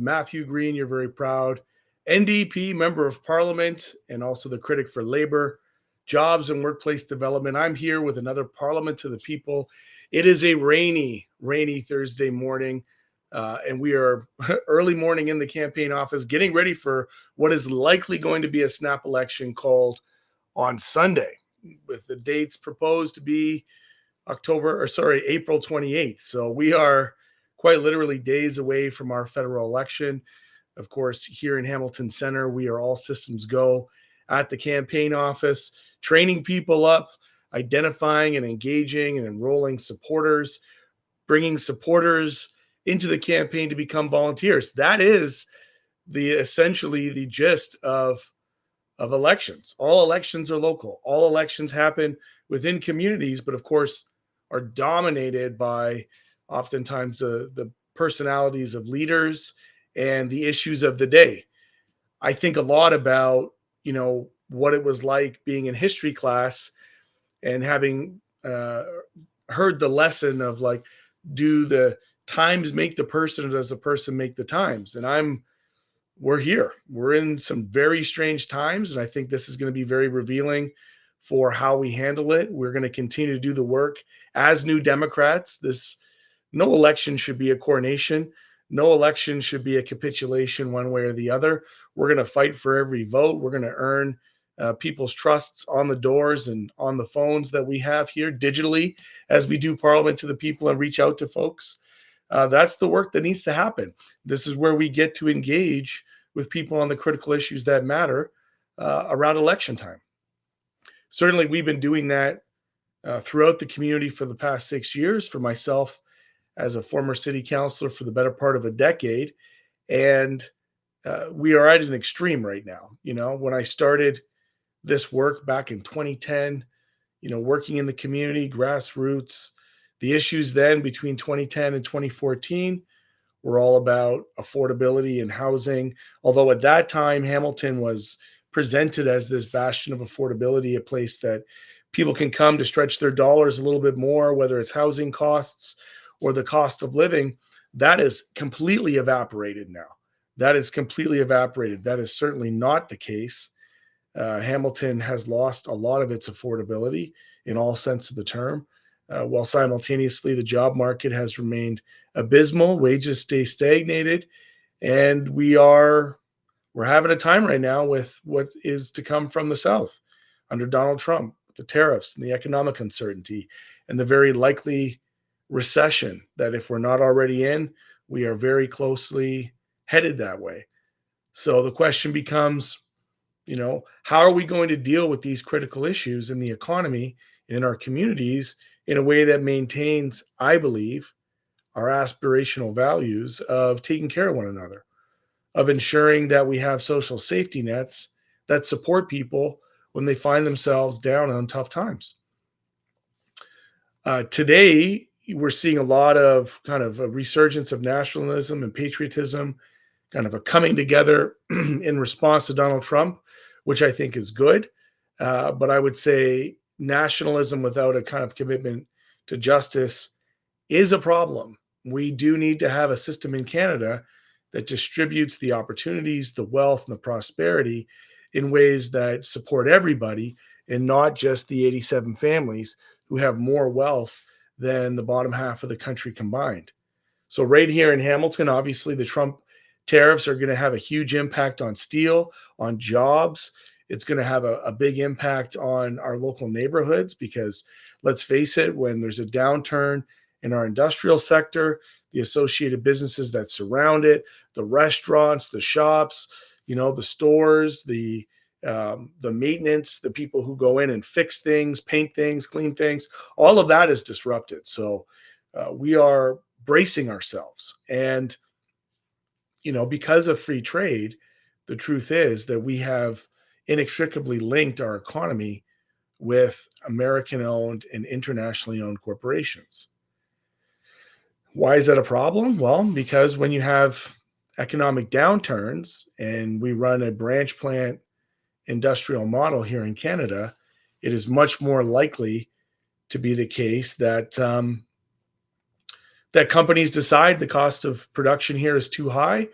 Matthew Green, you're very proud, NDP Member of Parliament, and also the critic for Labor, Jobs and Workplace Development. I'm here with another Parliament to the People. It is a rainy Thursday morning, and we are early morning in the campaign office getting ready for what is likely going to be a snap election called on Sunday, with the dates proposed to be April 28th. So we are quite literally days away from our federal election. Of course, here in Hamilton Center, we are all systems go at the campaign office, training people up, identifying and engaging and enrolling supporters, bringing supporters into the campaign to become volunteers. That is essentially the gist of elections. All elections are local. All elections happen within communities, but of course are dominated by oftentimes the personalities of leaders and the issues of the day. I think a lot about, what it was like being in history class and having heard the lesson of like, do the times make the person, or does the person make the times? And we're here. We're in some very strange times, and I think this is going to be very revealing for how we handle it. We're going to continue to do the work as New Democrats. No election should be a coronation. No election should be a capitulation one way or the other. We're going to fight for every vote. We're going to earn people's trusts on the doors and on the phones that we have here digitally as we do Parliament to the People and reach out to folks. That's the work that needs to happen. This is where we get to engage with people on the critical issues that matter around election time. Certainly, we've been doing that throughout the community for the past 6 years. For myself, as a former city councilor for the better part of a decade, and we are at an extreme right now. When I started this work back in 2010, working in the community, grassroots, the issues then between 2010 and 2014 were all about affordability and housing. Although at that time, Hamilton was presented as this bastion of affordability, a place that people can come to stretch their dollars a little bit more, whether it's housing costs or the cost of living. That is completely evaporated now. That is completely evaporated. That is certainly not the case. Hamilton has lost a lot of its affordability in all sense of the term, while simultaneously the job market has remained abysmal, wages stay stagnated, and we're having a time right now with what is to come from the South under Donald Trump, the tariffs and the economic uncertainty and the very likely recession that if we're not already in, we are very closely headed that way. So the question becomes, how are we going to deal with these critical issues in the economy and in our communities in a way that maintains, I believe, our aspirational values of taking care of one another, of ensuring that we have social safety nets that support people when they find themselves down on tough times. Today, we're seeing a lot of kind of a resurgence of nationalism and patriotism, kind of a coming together in response to Donald Trump, which I think is good. But I would say nationalism without a kind of commitment to justice is a problem. We do need to have a system in Canada that distributes the opportunities, the wealth, and the prosperity in ways that support everybody and not just the 87 families who have more wealth than the bottom half of the country combined. So right here in Hamilton, obviously the Trump tariffs are going to have a huge impact on steel, on jobs. It's going to have a big impact on our local neighborhoods because let's face it, when there's a downturn in our industrial sector, the associated businesses that surround it, the restaurants, the shops, the stores, the maintenance, the people who go in and fix things, paint things, clean things, all of that is disrupted. So we are bracing ourselves. And, because of free trade, the truth is that we have inextricably linked our economy with American-owned and internationally owned corporations. Why is that a problem? Well, because when you have economic downturns, and we run a branch plant industrial model here in Canada, it is much more likely to be the case that that companies decide the cost of production here is too high,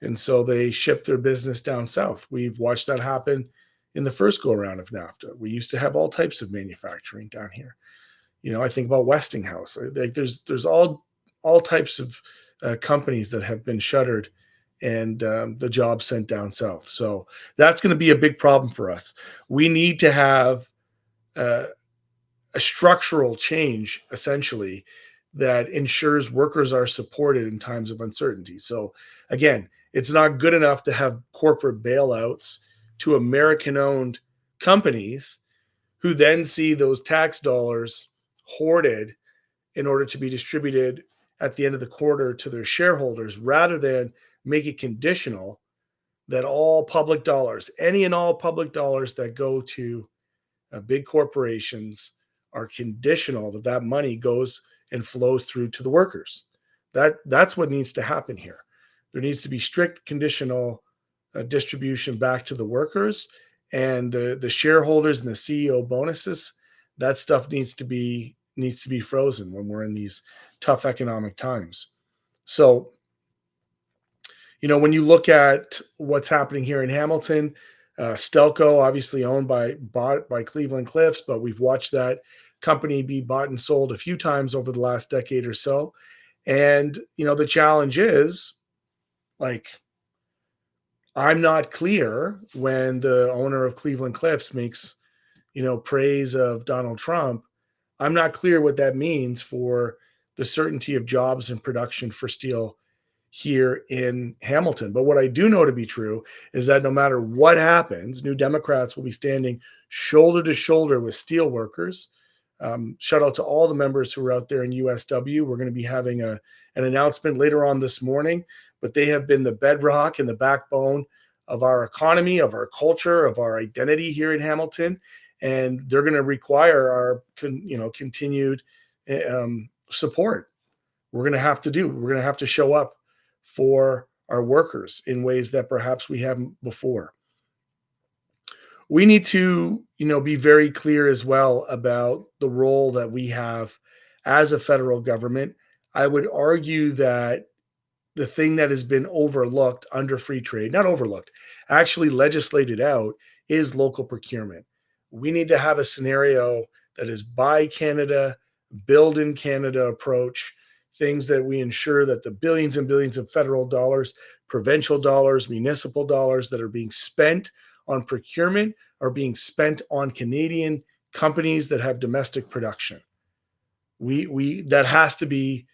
And so they shipped their business down south. We've watched that happen in the first go around of NAFTA. We used to have all types of manufacturing down here. I think about Westinghouse. Like there's all types of companies that have been shuttered, and the jobs sent down south. So that's going to be a big problem for us. We need to have uh, a structural change, essentially, that ensures workers are supported in times of uncertainty. So again, it's not good enough to have corporate bailouts to American-owned companies who then see those tax dollars hoarded in order to be distributed at the end of the quarter to their shareholders, rather than make it conditional that all public dollars, any and all public dollars that go to big corporations, are conditional that that money goes and flows through to the workers. That's what needs to happen here. There needs to be strict conditional distribution back to the workers, and the shareholders and the CEO bonuses. That stuff needs to be frozen when we're in these tough economic times. So, when you look at what's happening here in Hamilton, Stelco, obviously bought by Cleveland Cliffs, but we've watched that company be bought and sold a few times over the last decade or so. And the challenge is, like, I'm not clear when the owner of Cleveland Cliffs makes praise of Donald Trump. I'm not clear what that means for the certainty of jobs and production for steel here in Hamilton. But what I do know to be true is that no matter what happens, New Democrats will be standing shoulder to shoulder with steel workers. Shout out to all the members who are out there in USW. We're going to be having an announcement later on this morning, but they have been the bedrock and the backbone of our economy, of our culture, of our identity here in Hamilton. And they're going to require our continued support. We're going to have to show up for our workers in ways that perhaps we haven't before. We need to, be very clear as well about the role that we have as a federal government. I would argue that the thing that has been overlooked under free trade, not overlooked, actually legislated out, is local procurement. We need to have a scenario that is buy Canada, build in Canada approach, things that we ensure that the billions and billions of federal dollars, provincial dollars, municipal dollars that are being spent on procurement are being spent on Canadian companies that have domestic production. We that has to be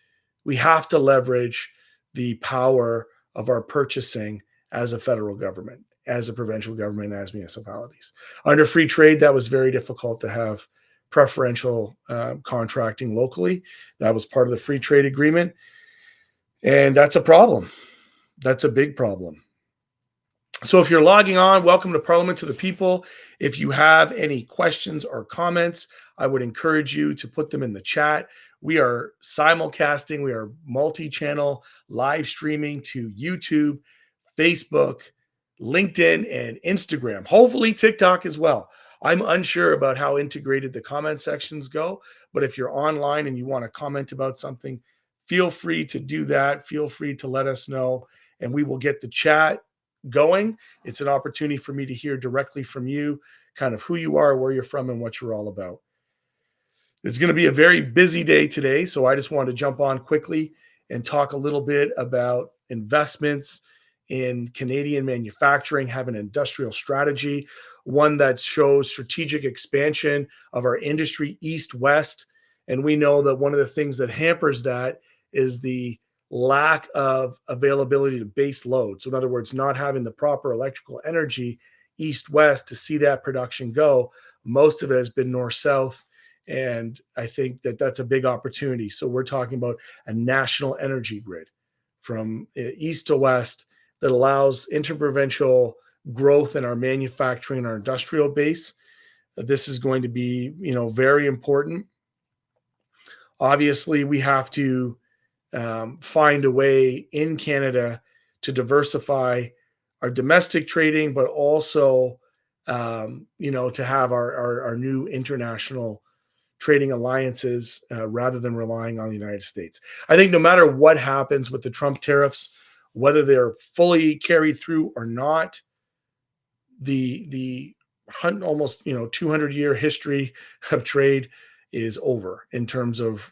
We have to leverage the power of our purchasing as a federal government, as a provincial government, as municipalities. Under free trade, that was very difficult to have preferential contracting locally. That was part of the free trade agreement. And that's a problem. That's a big problem. So if you're logging on, welcome to Parliament to the People. If you have any questions or comments, I would encourage you to put them in the chat. We are simulcasting, we are multi-channel live streaming to YouTube, Facebook, LinkedIn, and Instagram. Hopefully TikTok as well. I'm unsure about how integrated the comment sections go, but if you're online and you want to comment about something, feel free to do that. Feel free to let us know, and we will get the chat going. It's an opportunity for me to hear directly from you, kind of who you are, where you're from, and what you're all about. It's going to be a very busy day today, so I just wanted to jump on quickly and talk a little bit about investments in Canadian manufacturing, have an industrial strategy, one that shows strategic expansion of our industry east-west. And we know that one of the things that hampers that is the lack of availability to base load. So in other words, not having the proper electrical energy east-west to see that production go. Most of it has been north-south. And I think that that's a big opportunity. So we're talking about a national energy grid from east to west that allows interprovincial growth in our manufacturing and our industrial base. This is going to be, very important. Obviously, we have to find a way in Canada to diversify our domestic trading, but also, to have our new international trading alliances rather than relying on the United States. I think no matter what happens with the Trump tariffs whether they're fully carried through or not. The almost 200-year history of trade is over in terms of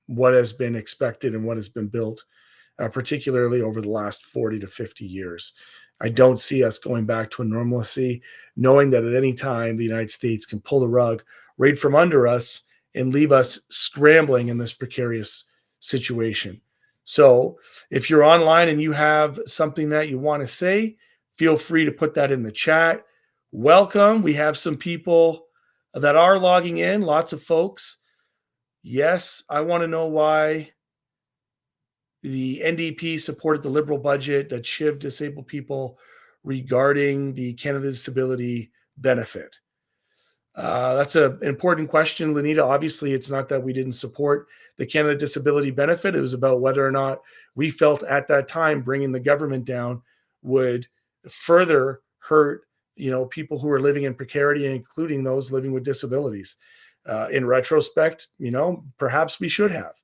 what has been expected and what has been built, particularly over the last 40 to 50 years. I don't see us going back to a normalcy, knowing that at any time the United States can pull the rug right from under us and leave us scrambling in this precarious situation. So if you're online and you have something that you want to say, feel free to put that in the chat. Welcome. We have some people that are logging in, lots of folks. Yes, I want to know why the NDP supported the Liberal budget that shivved disabled people regarding the Canada Disability Benefit. That's an important question, Lenita. Obviously, it's not that we didn't support the Canada Disability Benefit. It was about whether or not we felt at that time bringing the government down would further hurt, people who are living in precarity, including those living with disabilities. In retrospect, perhaps we should have.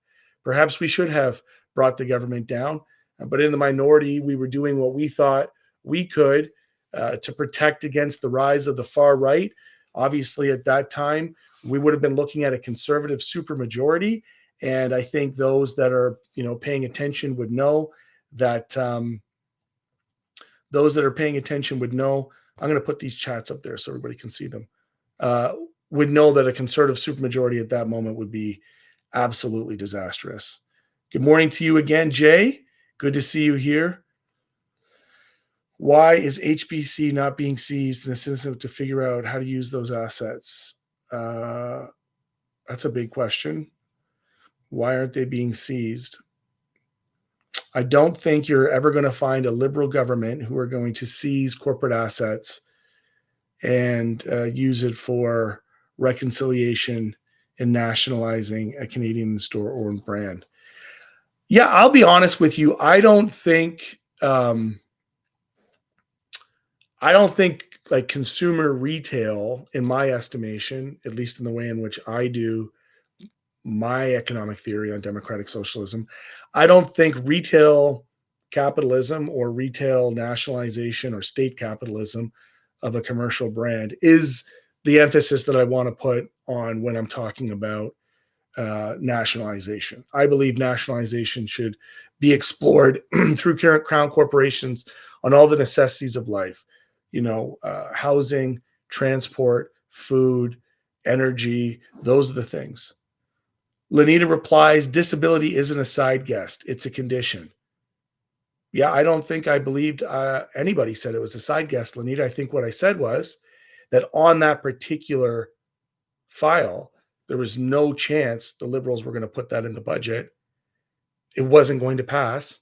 Perhaps we should have brought the government down. But in the minority, we were doing what we thought we could to protect against the rise of the far right. Obviously, at that time, we would have been looking at a conservative supermajority. And I think those that are, paying attention would know that those that are paying attention would know. I'm going to put these chats up there so everybody can see them. Would know that a conservative supermajority at that moment would be absolutely disastrous. Good morning to you again, Jay. Good to see you here. Why is HBC not being seized in a citizen to figure out how to use those assets? That's a big question. Why aren't they being seized? I don't think you're ever going to find a Liberal government who are going to seize corporate assets and use it for reconciliation and nationalizing a Canadian store-owned brand. Yeah, I'll be honest with you. I don't think like consumer retail, in my estimation, at least in the way in which I do my economic theory on democratic socialism, I don't think retail capitalism or retail nationalization or state capitalism of a commercial brand is the emphasis that I want to put on when I'm talking about nationalization. I believe nationalization should be explored through crown corporations on all the necessities of life, housing, transport, food, energy. Those are the things. Lenita replies, disability isn't a side guest. It's a condition. Yeah, I don't think I believed anybody said it was a side guest, Lenita. I think what I said was that on that particular file, there was no chance the Liberals were going to put that in the budget. It wasn't going to pass.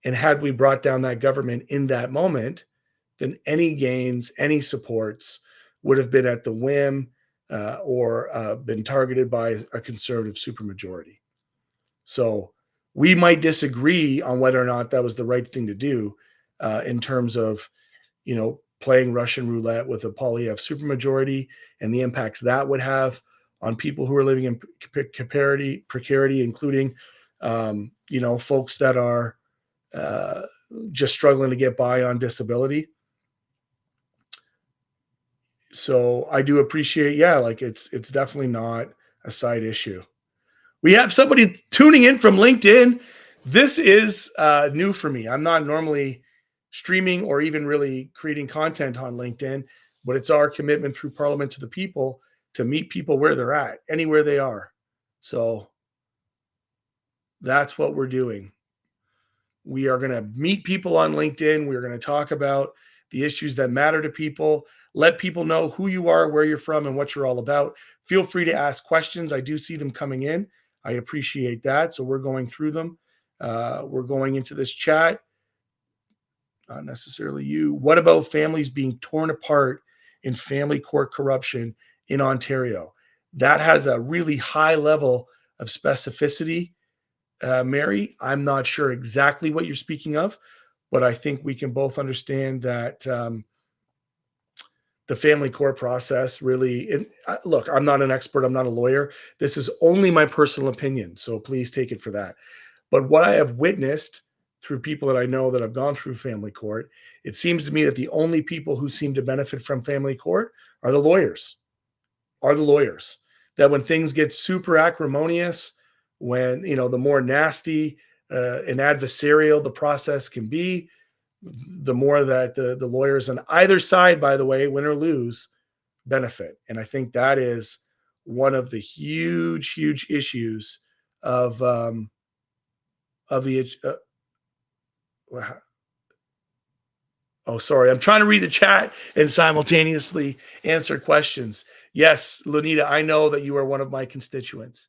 And had we brought down that government in that moment, then any gains, any supports would have been at the whim or been targeted by a conservative supermajority. So we might disagree on whether or not that was the right thing to do in terms of, playing Russian roulette with a Poilievre supermajority and the impacts that would have on people who are living in precarity, including, folks that are just struggling to get by on disability. So I do appreciate, it's definitely not a side issue. We have somebody tuning in from LinkedIn. This is new for me. I'm not normally streaming or even really creating content on LinkedIn, but it's our commitment through Parliament to the People to meet people where they're at, anywhere they are. So that's what we're doing. We are going to meet people on LinkedIn. We're going to talk about the issues that matter to people, let people know who you are, where you're from, and what you're all about. Feel free to ask questions. I do see them coming in. I appreciate that. So we're going through them. We're going into this chat. Not necessarily you. What about families being torn apart in family court corruption in Ontario? That has a really high level of specificity, Mary. I'm not sure exactly what you're speaking of, but I think we can both understand that the family court process really, look, I'm not an expert. I'm not a lawyer. This is only my personal opinion. So please take it for that. But what I have witnessed through people that I know that have gone through family court, it seems to me that the only people who seem to benefit from family court are the lawyers. Are the lawyers. That when things get super acrimonious, when the more nasty and adversarial the process can be, the more that the lawyers on either side, by the way, win or lose, benefit. And I think that is one of the huge issues of the oh, sorry. I'm trying to read the chat and simultaneously answer questions. Yes, Lunita, I know that you are one of my constituents.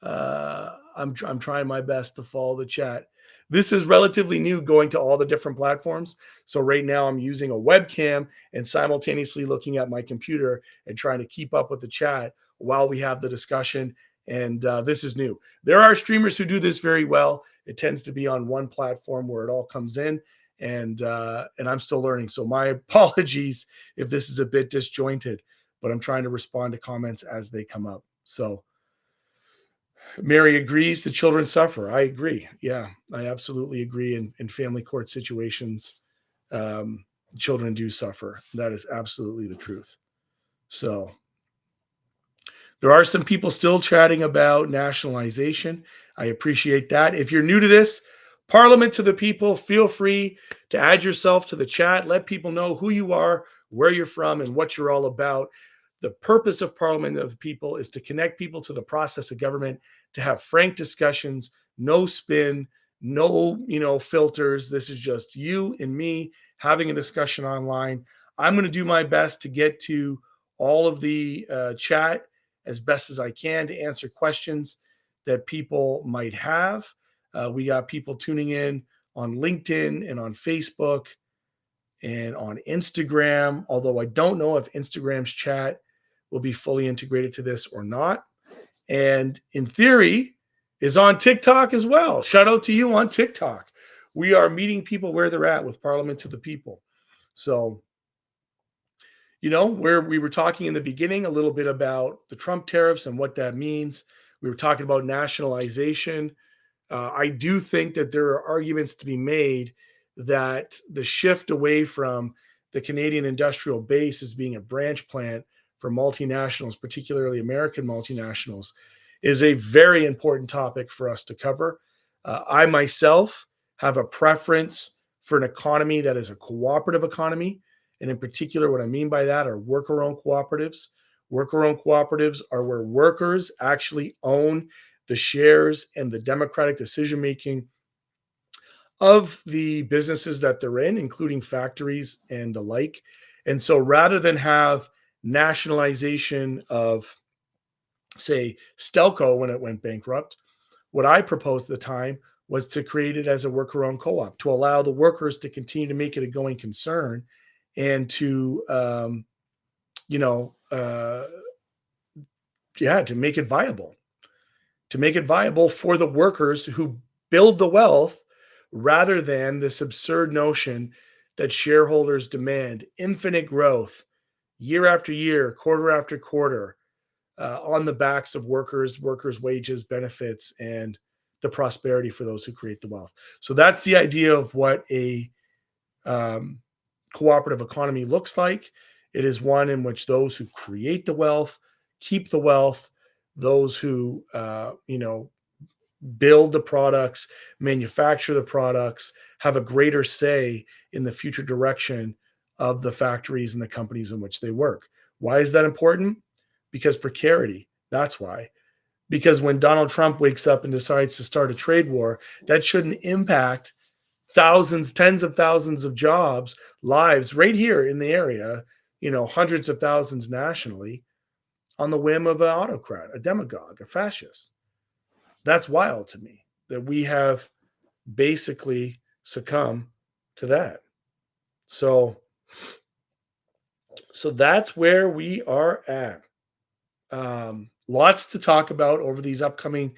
I'm trying my best to follow the chat. This is relatively new, going to all the different platforms. So right now I'm using a webcam and simultaneously looking at my computer and trying to keep up with the chat while we have the discussion. And this is new. There are streamers who do this very well. It tends to be on one platform where it all comes in, and I'm still learning. So my apologies if this is a bit disjointed, but I'm trying to respond to comments as they come up. So Mary agrees the children suffer. I agree. Yeah, I absolutely agree. In family court situations, um, children do suffer. That is absolutely the truth. So there are some people still chatting about nationalization. I appreciate that. If you're new to this, Parliament to the People, feel free to add yourself to the chat. Let people know who you are, where you're from, and what you're all about. The purpose of Parliament of the People is to connect people to the process of government, to have frank discussions, no spin, no filters. This is just you and me having a discussion online. I'm going to do my best to get to all of the chat as best as I can to answer questions that people might have. We got people tuning in on LinkedIn and on Facebook and on Instagram, although I don't know if Instagram's chat will be fully integrated to this or not. And in theory, is on TikTok as well. Shout out to you on TikTok. We are meeting people where they're at with Parliament to the People. So, where we were talking in the beginning a little bit about the Trump tariffs and what that means. We were talking about nationalization. I do think that there are arguments to be made that the shift away from the Canadian industrial base as being a branch plant for multinationals, particularly American multinationals, is a very important topic for us to cover. I myself have a preference for an economy that is a cooperative economy. And in particular, what I mean by that are worker owned cooperatives. Worker owned cooperatives are where workers actually own the shares and the democratic decision making of the businesses that they're in, including factories and the like. And so rather than have nationalization of, say, Stelco when it went bankrupt, what I proposed at the time was to create it as a worker owned co op to allow the workers to continue to make it a going concern and to, you know, uh, to make it viable, for the workers who build the wealth rather than this absurd notion that shareholders demand infinite growth year after year, quarter after quarter, on the backs of workers' wages, benefits, and the prosperity for those who create the wealth. So that's the idea of what a um, cooperative economy looks like. It is one in which those who create the wealth keep the wealth. Those who build the products, manufacture the products, have a greater say in the future direction of the factories and the companies in which they work. Why is that important? Because precarity. That's why. Because when Donald Trump wakes up and decides to start a trade war, that shouldn't impact thousands, tens of thousands of jobs, lives right here in the area, hundreds of thousands nationally on the whim of an autocrat, a demagogue, a fascist. That's wild to me that we have basically succumbed to that. So that's where we are at. Lots to talk about over these upcoming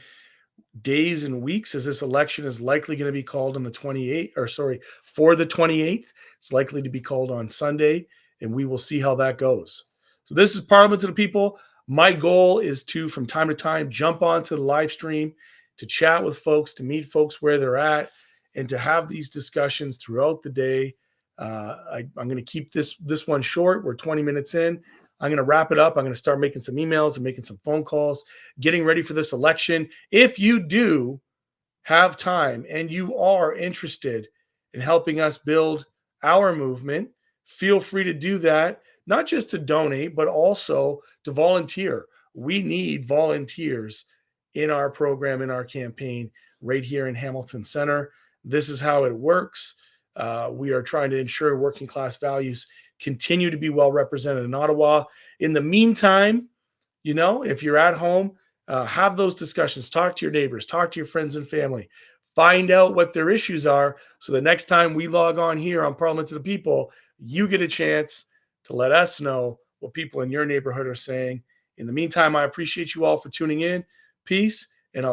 days and weeks, as this election is likely going to be called on the 28th, or sorry, for the 28th. It's likely to be called on Sunday, and we will see how that goes. So this is Parliament to the People. My goal is to, from time to time, jump onto the live stream to chat with folks, to meet folks where they're at, and to have these discussions throughout the day. I'm going to keep this one short. We're 20 minutes in. I'm going to wrap it up. I'm going to start making some emails and making some phone calls, getting ready for this election. If you do have time and you are interested in helping us build our movement, feel free to do that, not just to donate, but also to volunteer. We need volunteers in our program, in our campaign, right here in Hamilton Center. This is how it works. We are trying to ensure working class values continue to be well represented in Ottawa. In the meantime, if you're at home, have those discussions, talk to your neighbors, talk to your friends and family, find out what their issues are. So the next time we log on here on Parliament to the People, you get a chance to let us know what people in your neighborhood are saying. In the meantime, I appreciate you all for tuning in. Peace, and I'll